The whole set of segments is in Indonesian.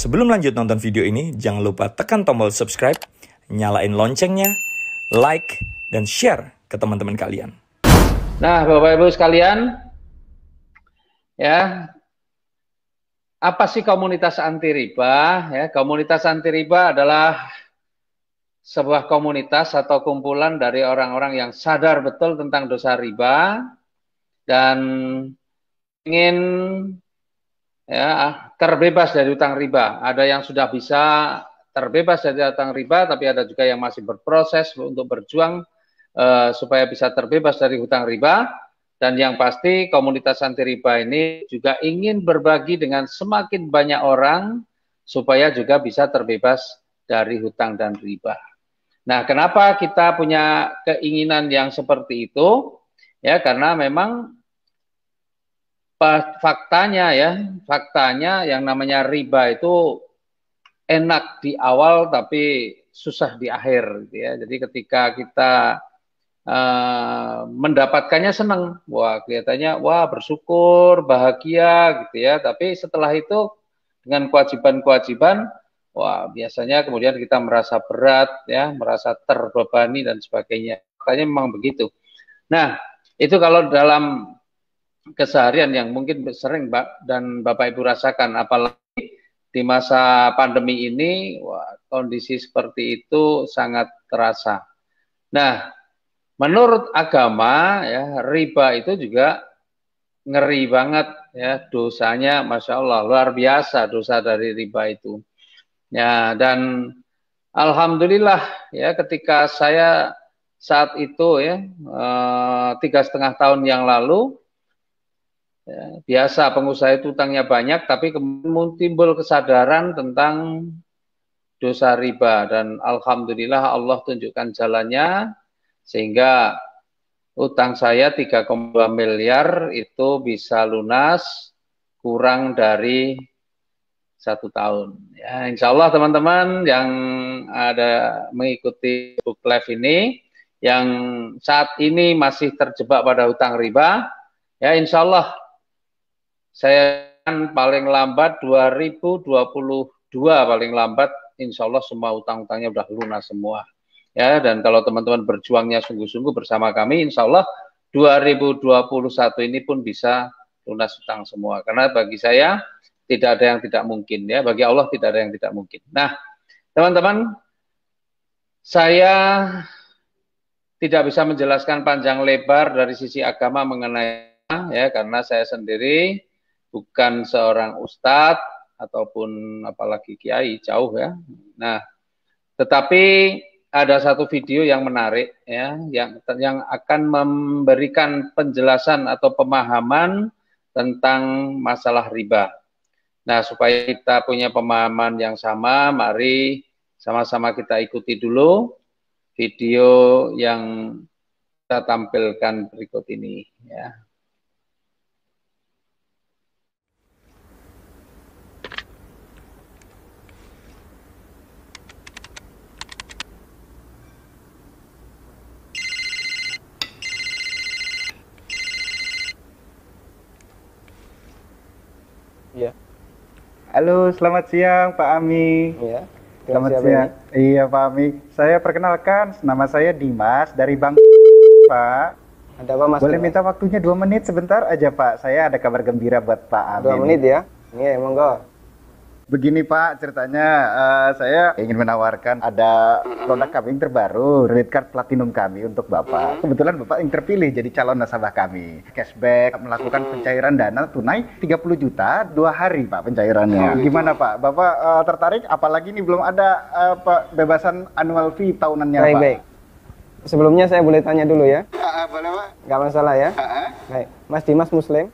Sebelum lanjut nonton video ini, jangan lupa tekan tombol subscribe, nyalain loncengnya, like, dan share ke teman-teman kalian. Nah, Bapak Ibu sekalian, ya, apa sih komunitas anti riba? Ya, komunitas anti riba adalah sebuah komunitas atau kumpulan dari orang-orang yang sadar betul tentang dosa riba dan ingin ya terbebas dari hutang riba. Ada yang sudah bisa terbebas dari hutang riba, tapi ada juga yang masih berproses untuk berjuang supaya bisa terbebas dari hutang riba. Dan yang pasti komunitas anti riba ini juga ingin berbagi dengan semakin banyak orang supaya juga bisa terbebas dari hutang dan riba. Nah, kenapa kita punya keinginan yang seperti itu? Ya, karena memang faktanya yang namanya riba itu enak di awal tapi susah di akhir gitu ya. Jadi ketika kita mendapatkannya senang, wah kelihatannya wah bersyukur, bahagia gitu ya. Tapi setelah itu dengan kewajiban-kewajiban, wah biasanya kemudian kita merasa berat ya, merasa terbebani dan sebagainya. Makanya memang begitu. Nah, itu kalau dalam keseharian yang mungkin sering Mbak dan Bapak Ibu rasakan, apalagi di masa pandemi ini, wah, kondisi seperti itu sangat terasa. Nah, menurut agama ya riba itu juga ngeri banget ya, dosanya Masya Allah luar biasa dosa dari riba itu. Ya, dan alhamdulillah ya ketika saya saat itu ya 3,5 tahun yang lalu ya, biasa pengusaha itu utangnya banyak, tapi kemudian timbul kesadaran tentang dosa riba dan alhamdulillah Allah tunjukkan jalannya sehingga utang saya 3,2 miliar itu bisa lunas kurang dari 1 tahun. Ya, insya Allah teman-teman yang ada mengikuti Facebook Live ini, yang saat ini masih terjebak pada hutang riba, ya insya Allah saya paling lambat 2022 paling lambat, insya Allah semua utang-utangnya udah lunas semua. Ya, dan kalau teman-teman berjuangnya sungguh-sungguh bersama kami, insya Allah 2021 ini pun bisa lunas utang semua. Karena bagi saya tidak ada yang tidak mungkin ya, bagi Allah tidak ada yang tidak mungkin. Nah, teman-teman, saya tidak bisa menjelaskan panjang lebar dari sisi agama mengenai ya, karena saya sendiri bukan seorang ustadz ataupun apalagi kiai, jauh ya. Nah, tetapi ada satu video yang menarik ya, yang akan memberikan penjelasan atau pemahaman tentang masalah riba. Nah, supaya kita punya pemahaman yang sama, mari sama-sama kita ikuti dulu video yang kita tampilkan berikut ini ya. Iya. Halo, selamat siang Pak Ami. Iya. Selamat siang. Iya Pak Ami. Saya perkenalkan, nama saya Dimas dari Bang Pak. Ada apa Mas? Boleh minta waktunya 2 menit sebentar aja Pak. Saya ada kabar gembira buat Pak Ami. 2 menit ya? Iya, monggo. Begini Pak, ceritanya saya ingin menawarkan ada produk kami yang terbaru, credit card platinum kami untuk Bapak. Kebetulan Bapak yang terpilih jadi calon nasabah kami. Cashback, melakukan pencairan dana tunai 30 juta 2 hari Pak pencairannya. Gimana Pak? Bapak tertarik? Apalagi ini belum ada pembebasan annual fee tahunannya Pak. Baik. Sebelumnya saya boleh tanya dulu ya? Boleh Pak? Nggak masalah ya? Baik. Mas Dimas Muslim?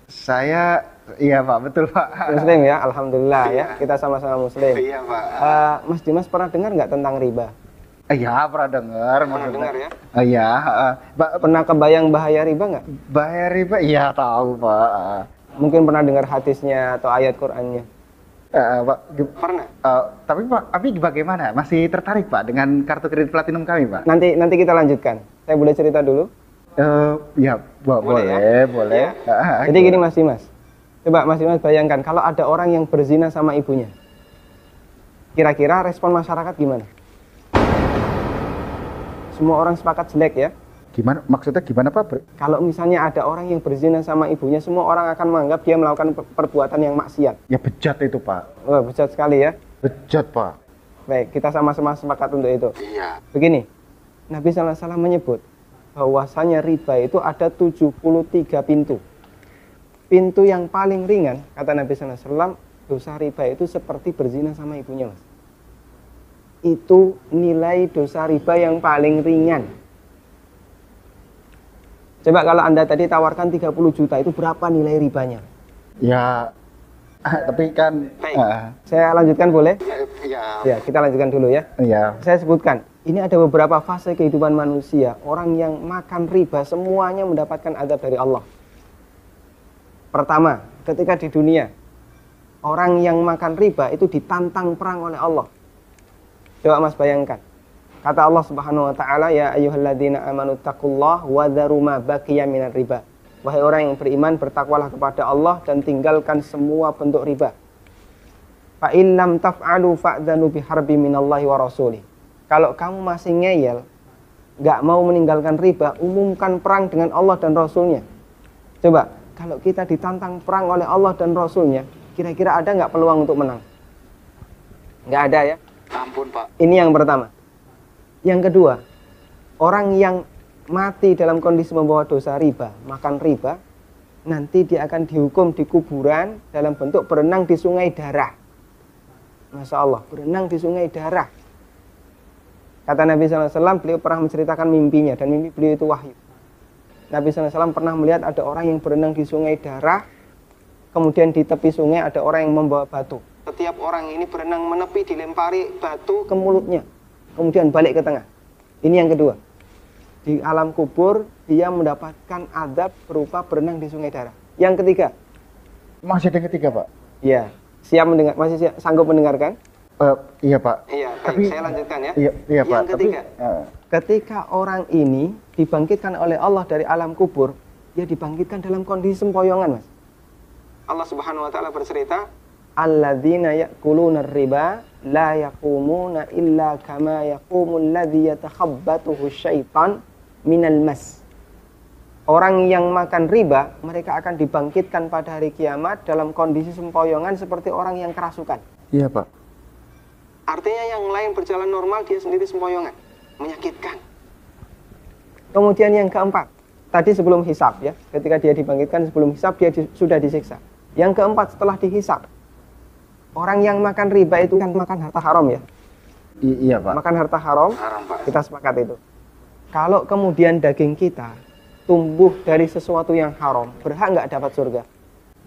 Saya, iya Pak, betul Pak. Muslim ya, alhamdulillah ya. Kita sama-sama Muslim. Iya Pak. Mas Dimas pernah dengar nggak tentang riba? Iya, pernah dengar. Pernah dengar ya? Iya. Pernah kebayang bahaya riba nggak? Bahaya riba? Iya tahu Pak. Mungkin pernah dengar hadisnya atau ayat Qur'annya? Pak, Pernah. tapi Pak, Abi bagaimana? Masih tertarik Pak dengan kartu kredit platinum kami Pak? Nanti kita lanjutkan. Saya boleh cerita dulu? Ya, boleh. Ya. Jadi gini Mas Dimas. Coba Mas Dimas bayangkan kalau ada orang yang berzina sama ibunya. Kira-kira respon masyarakat gimana? Semua orang sepakat jelek ya. Gimana? Maksudnya gimana Pak? Kalau misalnya ada orang yang berzina sama ibunya, semua orang akan menganggap dia melakukan perbuatan yang maksiat. Ya bejat itu Pak. Wah, bejat sekali ya. Bejat Pak. Baik, kita sama-sama sepakat untuk itu. Iya. Begini, Nabi SAW menyebut bahwasanya riba itu ada 73 pintu. Pintu yang paling ringan, kata Nabi SAW, dosa riba itu seperti berzina sama ibunya, Mas. Itu nilai dosa riba yang paling ringan. Coba kalau Anda tadi tawarkan 30 juta, itu berapa nilai ribanya? Ya, tapi kan... Saya lanjutkan boleh? Ya. Ya, kita lanjutkan dulu ya. Iya. Saya sebutkan, ini ada beberapa fase kehidupan manusia. Orang yang makan riba semuanya mendapatkan azab dari Allah. Pertama, ketika di dunia, orang yang makan riba itu ditantang perang oleh Allah. Coba Mas bayangkan. Kata Allah Subhanahu wa taala, ya ayyuhalladzina amanu taqullaha wa dzaru ma baqiya minar riba. Wahai orang yang beriman, bertakwalah kepada Allah dan tinggalkan semua bentuk riba. Fa in lam taf'alu fa'dzanu biharbi minallahi wa rasulih. Kalau kamu masih ngeyel, enggak mau meninggalkan riba, umumkan perang dengan Allah dan Rasulnya. Coba, kalau kita ditantang perang oleh Allah dan Rasulnya, kira-kira ada nggak peluang untuk menang? Nggak ada ya? Ampun Pak. Ini yang pertama. Yang kedua, orang yang mati dalam kondisi membawa dosa riba, makan riba, nanti dia akan dihukum di kuburan dalam bentuk berenang di sungai darah. Masya Allah, berenang di sungai darah. Kata Nabi SAW, beliau pernah menceritakan mimpinya, dan mimpi beliau itu wahyu. Nabi SAW pernah melihat ada orang yang berenang di sungai darah, kemudian di tepi sungai ada orang yang membawa batu. Setiap orang ini berenang menepi, dilempari batu ke mulutnya, kemudian balik ke tengah. Ini yang kedua. Di alam kubur, dia mendapatkan azab berupa berenang di sungai darah. Yang ketiga. Masih ada yang ketiga Pak? Iya. Siap mendengar? Masih sanggup mendengarkan? Iya Pak. Iya, tapi, saya lanjutkan ya. Iya Pak. Yang ketiga. Ketika orang ini dibangkitkan oleh Allah dari alam kubur, dia dibangkitkan dalam kondisi sempoyongan, Mas. Allah Subhanahu wa taala bercerita, alladzina ya'kuluna riba la yaqumuna illa kama yaqumul ladzi yatakhabbathu syaitan minal mas. Orang yang makan riba, mereka akan dibangkitkan pada hari kiamat dalam kondisi sempoyongan seperti orang yang kerasukan. Iya Pak. Artinya yang lain berjalan normal, dia sendiri sempoyongan. Menyakitkan. Kemudian yang keempat, tadi sebelum hisab ya, ketika dia dibangkitkan sebelum hisab, dia sudah disiksa. Yang keempat, setelah dihisab, orang yang makan riba itu kan makan harta haram ya. Iya Pak. Makan harta haram, Pak. kita sepakat itu. Kalau kemudian daging kita tumbuh dari sesuatu yang haram, berhak nggak dapat surga?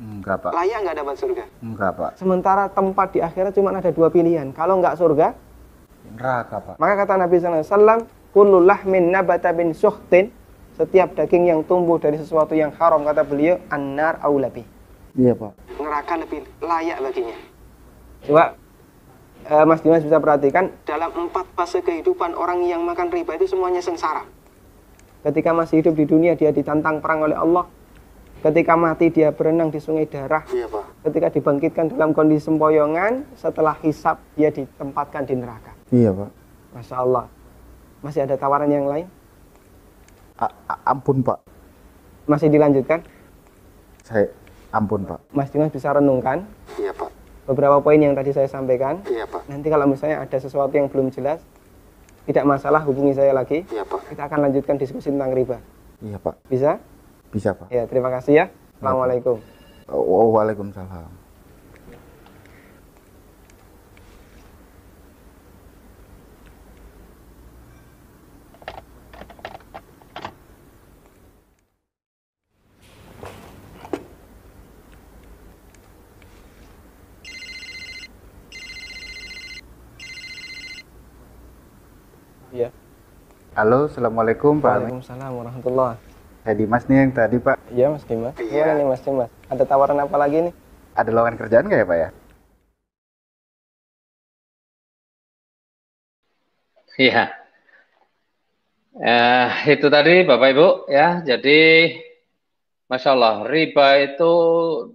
Enggak Pak. Layak nggak dapat surga? Enggak Pak. Sementara tempat di akhirat cuma ada dua pilihan. Kalau nggak surga, neraka Pak. maka kata Nabi SAW, kullu lahmin nabata bin suhtin, setiap daging yang tumbuh dari sesuatu yang haram, kata beliau, annar aulabi. Iya Pak. Neraka lebih layak baginya. Coba Mas Dimas bisa perhatikan, dalam 4 fase kehidupan orang yang makan riba itu semuanya sengsara. Ketika masih hidup di dunia, dia ditantang perang oleh Allah. Ketika mati, dia berenang di sungai darah. Iya Pak. Ketika dibangkitkan dalam kondisi sempoyongan, setelah hisab, dia ditempatkan di neraka. Iya Pak. Masya Allah. Masih ada tawaran yang lain? Ampun Pak. Masih dilanjutkan? Ampun Pak. Mas Dimas bisa renungkan Iya Pak. beberapa poin yang tadi saya sampaikan. Iya Pak. Nanti kalau misalnya ada sesuatu yang belum jelas, tidak masalah, hubungi saya lagi. Iya Pak. Kita akan lanjutkan diskusi tentang riba. Iya Pak. Bisa? Bisa Pak. Ya, terima kasih ya. Assalamualaikum. Waalaikumsalam. Iya. Halo, assalamualaikum Pak. Waalaikumsalam warahmatullahi. Saya Dimas nih yang tadi Pak. Iya Mas Dimas. Iya. Gimana nih Mas Dimas? Ada tawaran apa lagi nih? Ada lowongan kerjaan nggak ya Pak ya? Iya. Itu tadi Bapak Ibu ya. Jadi Masya Allah, riba itu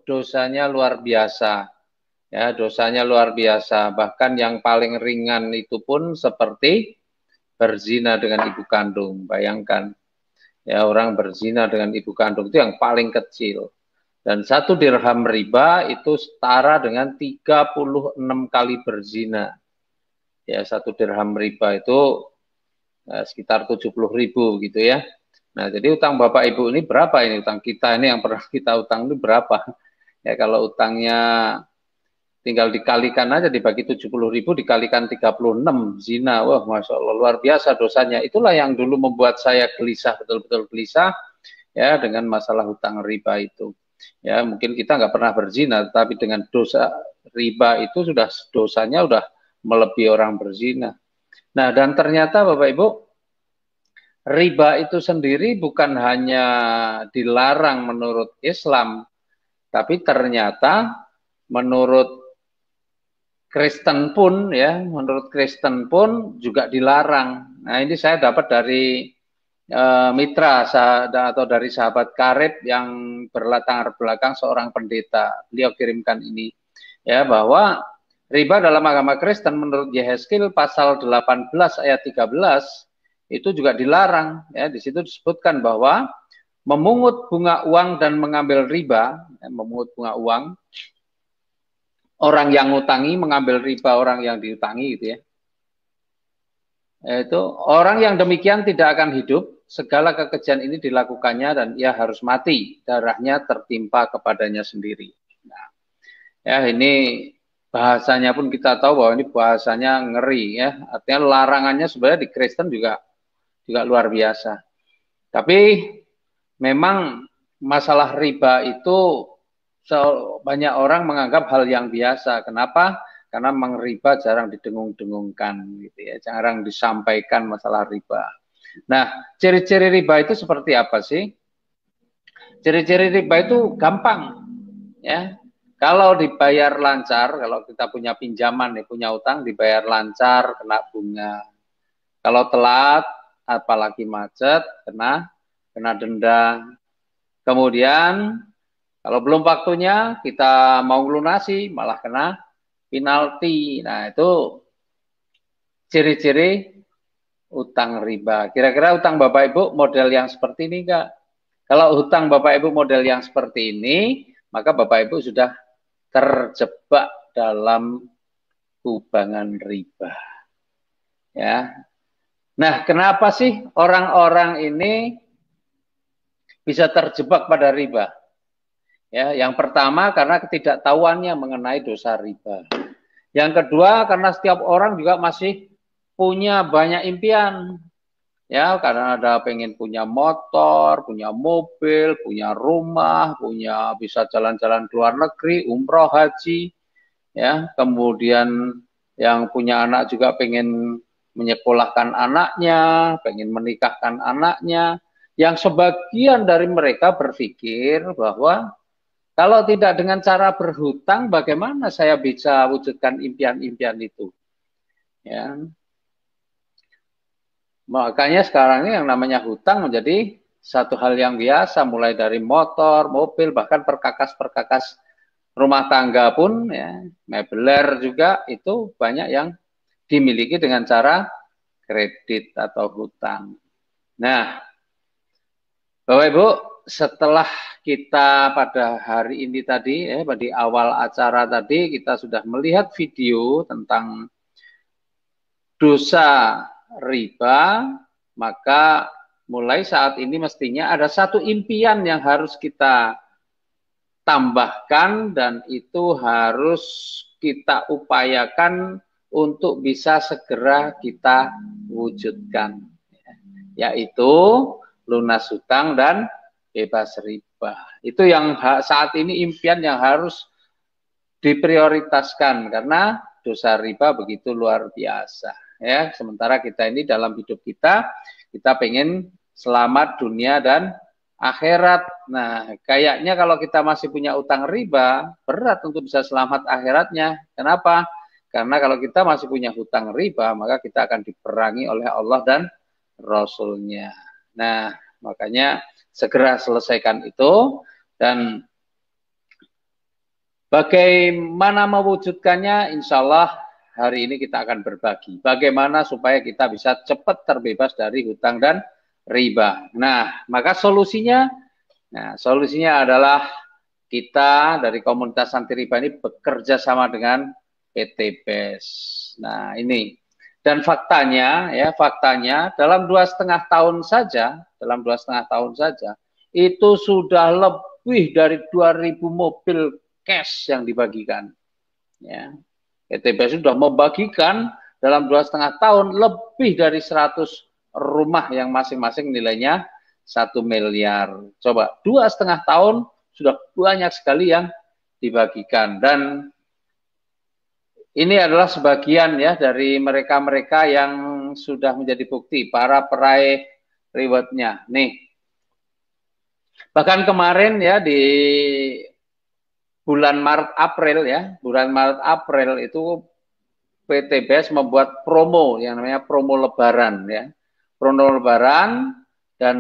dosanya luar biasa. Ya, dosanya luar biasa. Bahkan yang paling ringan itu pun seperti berzina dengan ibu kandung. Bayangkan, ya, orang berzina dengan ibu kandung itu yang paling kecil. Dan 1 dirham riba itu setara dengan 36 kali berzina. Ya, 1 dirham riba itu sekitar 70.000 gitu ya. Nah, jadi utang Bapak Ibu ini berapa ini? Utang kita ini yang pernah kita utang ini berapa? Ya, kalau utangnya tinggal dikalikan aja, dibagi 70.000 dikalikan 36 zina. Wah, Masya Allah, luar biasa dosanya. Itulah yang dulu membuat saya gelisah, betul-betul gelisah ya dengan masalah hutang riba itu. Ya, mungkin kita nggak pernah berzina, tapi dengan dosa riba itu sudah dosanya udah melebihi orang berzina. Nah, dan ternyata Bapak Ibu, riba itu sendiri bukan hanya dilarang menurut Islam, tapi ternyata menurut Kristen pun ya, menurut Kristen pun juga dilarang. Nah, ini saya dapat dari mitra atau dari sahabat karib yang berlatar belakang seorang pendeta. Beliau kirimkan ini ya, bahwa riba dalam agama Kristen menurut Yehezkiel pasal 18 ayat 13 itu juga dilarang ya. Di situ disebutkan bahwa memungut bunga uang dan mengambil riba, ya, memungut bunga uang, orang yang ngutangi mengambil riba orang yang diutangi gitu ya. Itu orang yang demikian tidak akan hidup. Segala kekejian ini dilakukannya dan ia harus mati, darahnya tertimpa kepadanya sendiri. Nah, ya ini bahasanya pun kita tahu bahwa ini bahasanya ngeri ya. Artinya larangannya sebenarnya di Kristen juga luar biasa. Tapi memang masalah riba itu banyak orang menganggap hal yang biasa. Kenapa? Karena memang riba jarang didengung-dengungkan gitu ya, jarang disampaikan masalah riba. Nah, ciri-ciri riba itu seperti apa sih? Ciri-ciri riba itu gampang, ya. Kalau dibayar lancar, kalau kita punya pinjaman, punya utang, dibayar lancar, kena bunga. Kalau telat, apalagi macet, kena denda. Kemudian, kalau belum waktunya, kita mau lunasi, malah kena penalti. Nah, itu ciri-ciri utang riba. Kira-kira utang Bapak Ibu model yang seperti ini enggak? Kalau hutang Bapak Ibu model yang seperti ini, maka Bapak Ibu sudah terjebak dalam kubangan riba. Ya. Nah, kenapa sih orang-orang ini bisa terjebak pada riba? Ya, yang pertama karena ketidaktahuannya mengenai dosa riba. Yang kedua karena setiap orang juga masih punya banyak impian, ya, karena ada pengen punya motor, punya mobil, punya rumah, punya bisa jalan-jalan ke luar negeri, umroh, haji, ya, kemudian yang punya anak juga pengen menyekolahkan anaknya, pengen menikahkan anaknya, yang sebagian dari mereka berpikir bahwa kalau tidak dengan cara berhutang, bagaimana saya bisa wujudkan impian-impian itu, ya. Makanya sekarang ini yang namanya hutang menjadi satu hal yang biasa, mulai dari motor, mobil, bahkan perkakas-perkakas rumah tangga pun, ya, mebeler juga itu banyak yang dimiliki dengan cara kredit atau hutang. Nah, Bapak Ibu, setelah kita pada hari ini tadi, di awal acara tadi kita sudah melihat video tentang dosa riba, maka mulai saat ini mestinya ada satu impian yang harus kita tambahkan dan itu harus kita upayakan untuk bisa segera kita wujudkan, yaitu lunas hutang dan bebas riba. Itu yang saat ini impian yang harus diprioritaskan karena dosa riba begitu luar biasa. Ya, sementara kita ini dalam hidup kita pengen selamat dunia dan akhirat. Nah, kayaknya kalau kita masih punya utang riba, berat untuk bisa selamat akhiratnya. Kenapa? Karena kalau kita masih punya hutang riba, maka kita akan diperangi oleh Allah dan Rasul-Nya. Nah, makanya segera selesaikan itu. Dan Bagaimana mewujudkannya? Insya Allah hari ini kita akan berbagi. Bagaimana supaya kita bisa cepat terbebas dari hutang dan riba. Nah, maka solusinya adalah kita dari komunitas anti riba ini bekerja sama dengan PT BES. Nah, ini. Dan faktanya dalam 2,5 tahun saja, itu sudah lebih dari 2.000 mobil cash yang dibagikan. Ya. PT BES sudah membagikan dalam 2,5 tahun lebih dari 100 rumah yang masing-masing nilainya 1 miliar. Coba 2,5 tahun sudah banyak sekali yang dibagikan. Dan ini adalah sebagian ya dari mereka-mereka yang sudah menjadi bukti, para peraih rewardnya. Nih, bahkan kemarin ya di bulan Maret April itu PT BES membuat promo yang namanya promo Lebaran ya. Promo Lebaran, dan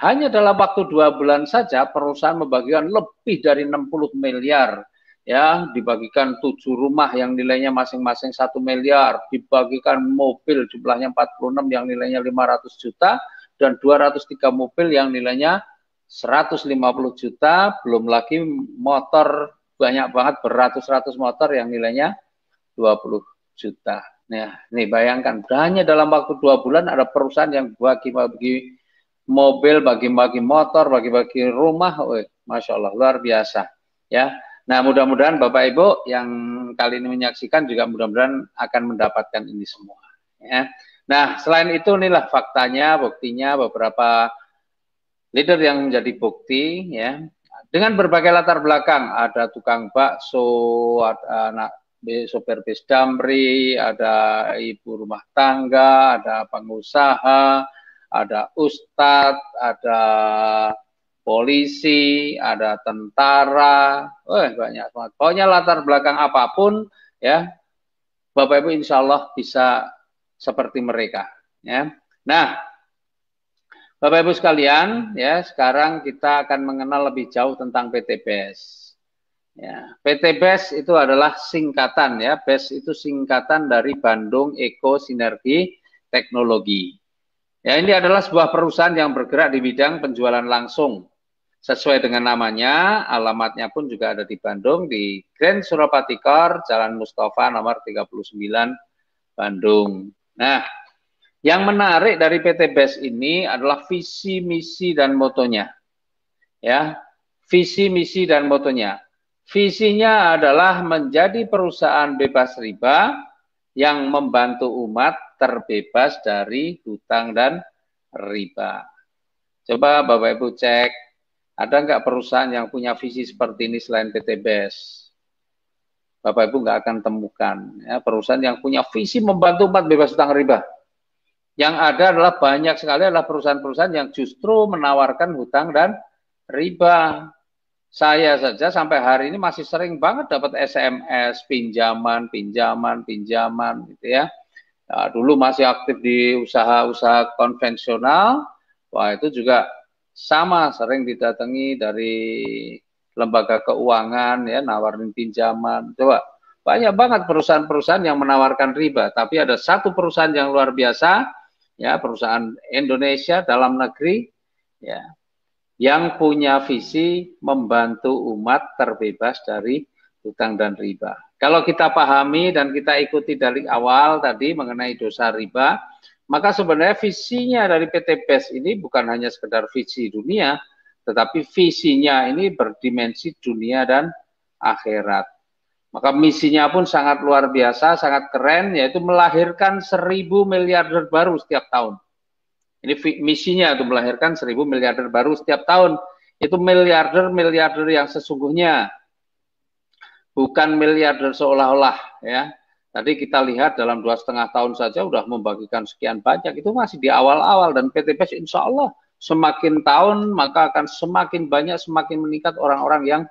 hanya dalam waktu 2 bulan saja perusahaan membagikan lebih dari 60 miliar ya, dibagikan 7 rumah yang nilainya masing-masing 1 miliar, dibagikan mobil jumlahnya 46 yang nilainya 500 juta dan 203 mobil yang nilainya 150 juta, belum lagi motor banyak banget, beratus-ratus motor yang nilainya 20 juta. Nah, nih bayangkan, hanya dalam waktu 2 bulan ada perusahaan yang bagi-bagi mobil, bagi-bagi motor, bagi-bagi rumah. Masya Allah, luar biasa. Ya. Nah, mudah-mudahan Bapak Ibu yang kali ini menyaksikan juga mudah-mudahan akan mendapatkan ini semua. Ya. Nah, selain itu inilah faktanya, buktinya beberapa leader yang menjadi bukti ya. Dengan berbagai latar belakang, ada tukang bakso, ada anak sopir bis damri, ada ibu rumah tangga, ada pengusaha, ada ustadz, ada polisi, ada tentara, banyak banget. Pokoknya latar belakang apapun, ya, Bapak Ibu insya Allah bisa seperti mereka. Ya. Nah, Bapak Ibu sekalian, ya, sekarang kita akan mengenal lebih jauh tentang PT BES. Ya, PT BES itu adalah singkatan, ya. BES itu singkatan dari Bandung Eko Sinergi Teknologi. Ya, ini adalah sebuah perusahaan yang bergerak di bidang penjualan langsung. Sesuai dengan namanya, alamatnya pun juga ada di Bandung, di Grand Surapati Core, Jalan Mustafa nomor 39, Bandung. Nah, yang menarik dari PT BES ini adalah visi, misi, dan motonya. Ya, visi, misi, dan motonya. Visinya adalah menjadi perusahaan bebas riba yang membantu umat terbebas dari hutang dan riba. Coba Bapak Ibu cek, ada nggak perusahaan yang punya visi seperti ini selain PT BES? Bapak Ibu nggak akan temukan ya, perusahaan yang punya visi membantu umat bebas hutang riba. Yang ada adalah banyak sekali adalah perusahaan-perusahaan yang justru menawarkan hutang dan riba. Saya saja sampai hari ini masih sering banget dapat SMS, pinjaman gitu ya. Nah, dulu masih aktif di usaha-usaha konvensional, wah itu juga sama, sering didatangi dari lembaga keuangan ya, nawarin pinjaman. Coba, banyak banget perusahaan-perusahaan yang menawarkan riba, tapi ada satu perusahaan yang luar biasa, ya, perusahaan Indonesia dalam negeri, ya, yang punya visi membantu umat terbebas dari hutang dan riba. Kalau kita pahami dan kita ikuti dari awal tadi mengenai dosa riba, maka sebenarnya visinya dari PT BES ini bukan hanya sekedar visi dunia, tetapi visinya ini berdimensi dunia dan akhirat. Maka misinya pun sangat luar biasa, sangat keren, yaitu melahirkan 1.000 miliarder baru setiap tahun. Ini misinya itu melahirkan 1.000 miliarder baru setiap tahun. Itu miliarder yang sesungguhnya, bukan miliarder seolah-olah ya. Tadi kita lihat dalam 2,5 tahun saja sudah membagikan sekian banyak. Itu masih di awal-awal, dan PT BES insya Allah semakin tahun maka akan semakin banyak, semakin meningkat orang-orang yang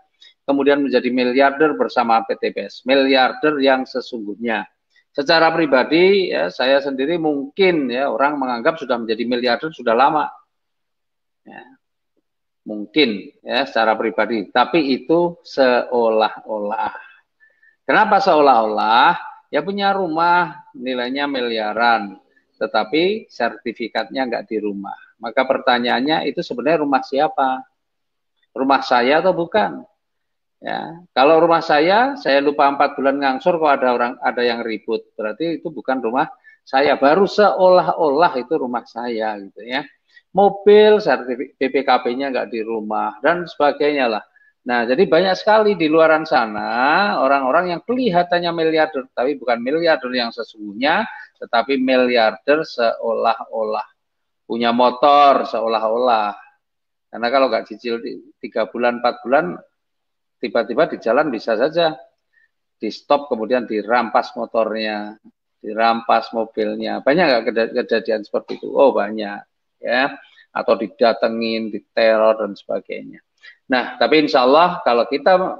kemudian menjadi miliarder bersama PT BES. Miliarder yang sesungguhnya. Secara pribadi, ya, saya sendiri mungkin ya orang menganggap sudah menjadi miliarder sudah lama, ya, mungkin ya secara pribadi. Tapi itu seolah-olah, Kenapa seolah-olah? Ya punya rumah nilainya miliaran, tetapi sertifikatnya nggak di rumah. Maka pertanyaannya itu sebenarnya rumah siapa? Rumah saya atau bukan? Ya, kalau rumah saya lupa 4 bulan ngangsur kok ada yang ribut, berarti itu bukan rumah saya. Baru seolah-olah itu rumah saya gitu ya. Mobil sertifikat BPKB-nya nggak di rumah dan sebagainya lah. Nah, jadi banyak sekali di luaran sana orang-orang yang kelihatannya miliarder, tapi bukan miliarder yang sesungguhnya, tetapi miliarder seolah-olah. Punya motor seolah-olah. Karena kalau nggak cicil 3 bulan, 4 bulan, tiba-tiba di jalan bisa saja di stop, kemudian dirampas motornya, dirampas mobilnya. Banyak nggak kejadian seperti itu? Oh banyak, ya. Atau didatengin, diteror dan sebagainya. Nah, tapi insya Allah kalau kita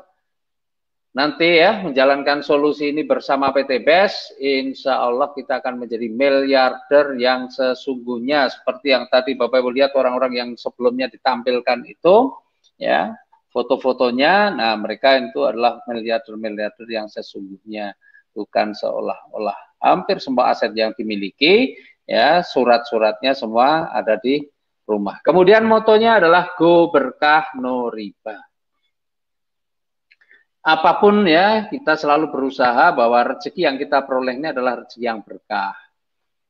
nanti ya menjalankan solusi ini bersama PT BES, insya Allah kita akan menjadi miliarder yang sesungguhnya, seperti yang tadi Bapak Ibu lihat orang-orang yang sebelumnya ditampilkan itu, ya. Foto-fotonya, nah mereka itu adalah miliarder-miliarder yang sesungguhnya, bukan seolah-olah. Hampir semua aset yang dimiliki, ya surat-suratnya semua ada di rumah. Kemudian motonya adalah go berkah no riba. Apapun ya, kita selalu berusaha bahwa rezeki yang kita peroleh ini adalah rezeki yang berkah.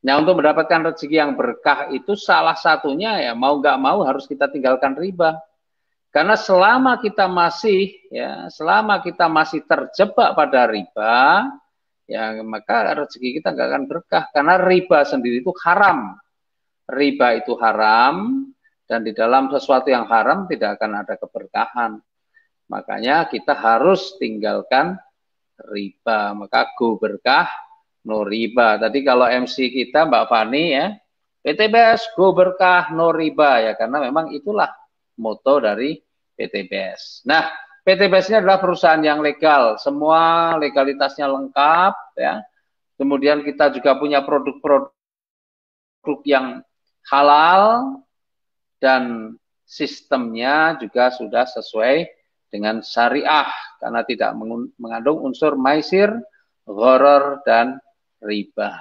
Nah, untuk mendapatkan rezeki yang berkah itu salah satunya ya mau nggak mau harus kita tinggalkan riba. Karena selama kita masih terjebak pada riba, ya maka rezeki kita nggak akan berkah. Karena riba sendiri itu haram. Riba itu haram, dan di dalam sesuatu yang haram tidak akan ada keberkahan. Makanya kita harus tinggalkan riba. Maka go berkah, no riba. Tadi kalau MC kita Mbak Fani ya, PT BES go berkah, no riba ya, karena memang itulah moto dari PT BES. Nah, PT BES ini adalah perusahaan yang legal, semua legalitasnya lengkap ya. Kemudian kita juga punya produk-produk yang halal dan sistemnya juga sudah sesuai dengan syariah karena tidak mengandung unsur maisir, gharar dan riba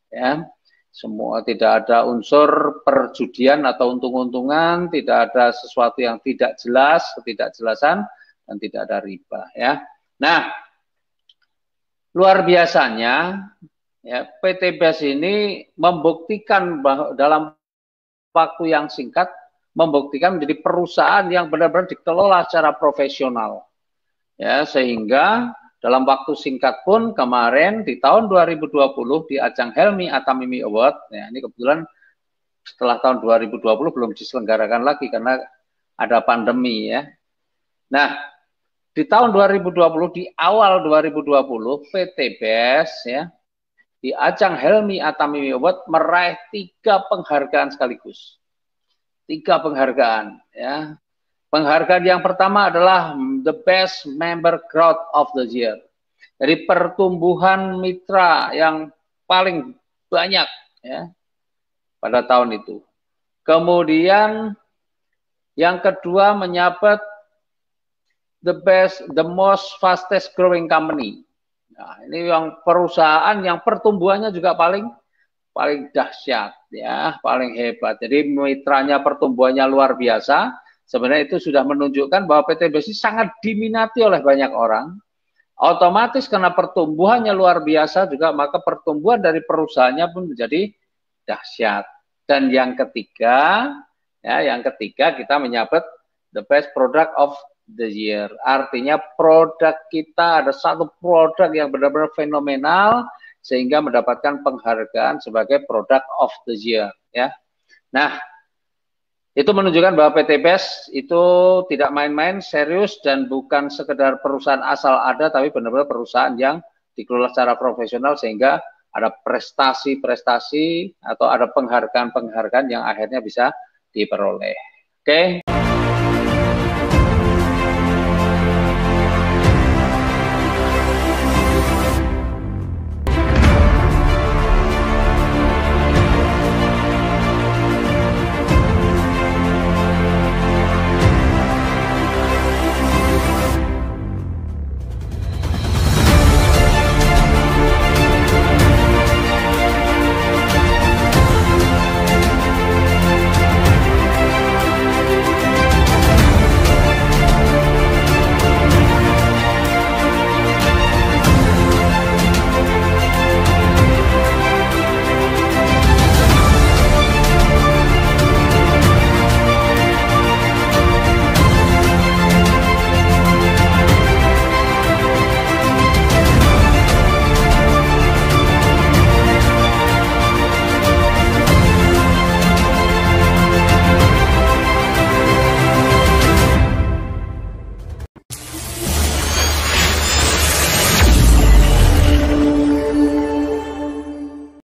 ya. Semua tidak ada unsur perjudian atau untung-untungan, tidak ada sesuatu yang tidak jelas, ketidakjelasan, dan tidak ada riba ya. Nah, luar biasanya ya, PT BES ini membuktikan bahwa dalam waktu yang singkat membuktikan menjadi perusahaan yang benar-benar dikelola secara profesional ya, sehingga dalam waktu singkat pun kemarin di tahun 2020 di ajang Helmi Atamimi Award, ya ini kebetulan setelah tahun 2020 belum diselenggarakan lagi karena ada pandemi ya. Nah, di tahun 2020 di awal 2020 PT BES ya di ajang Helmi Atamimi Award meraih 3 penghargaan sekaligus. 3 penghargaan ya. Penghargaan yang pertama adalah The Best Member Growth of the Year. Jadi pertumbuhan mitra yang paling banyak ya pada tahun itu. Kemudian yang kedua menyabet the most fastest growing company. Nah, ini yang perusahaan yang pertumbuhannya juga paling dahsyat ya, paling hebat. Jadi mitranya pertumbuhannya luar biasa. Sebenarnya itu sudah menunjukkan bahwa PT BES ini sangat diminati oleh banyak orang. Otomatis karena pertumbuhannya luar biasa juga, maka pertumbuhan dari perusahaannya pun menjadi dahsyat. Dan yang ketiga kita menyabet the best product of the year. Artinya produk kita ada satu produk yang benar-benar fenomenal sehingga mendapatkan penghargaan sebagai product of the year ya. Nah, itu menunjukkan bahwa PT BES itu tidak main-main, serius, dan bukan sekedar perusahaan asal ada, tapi benar-benar perusahaan yang dikelola secara profesional sehingga ada prestasi-prestasi atau ada penghargaan-penghargaan yang akhirnya bisa diperoleh. Oke.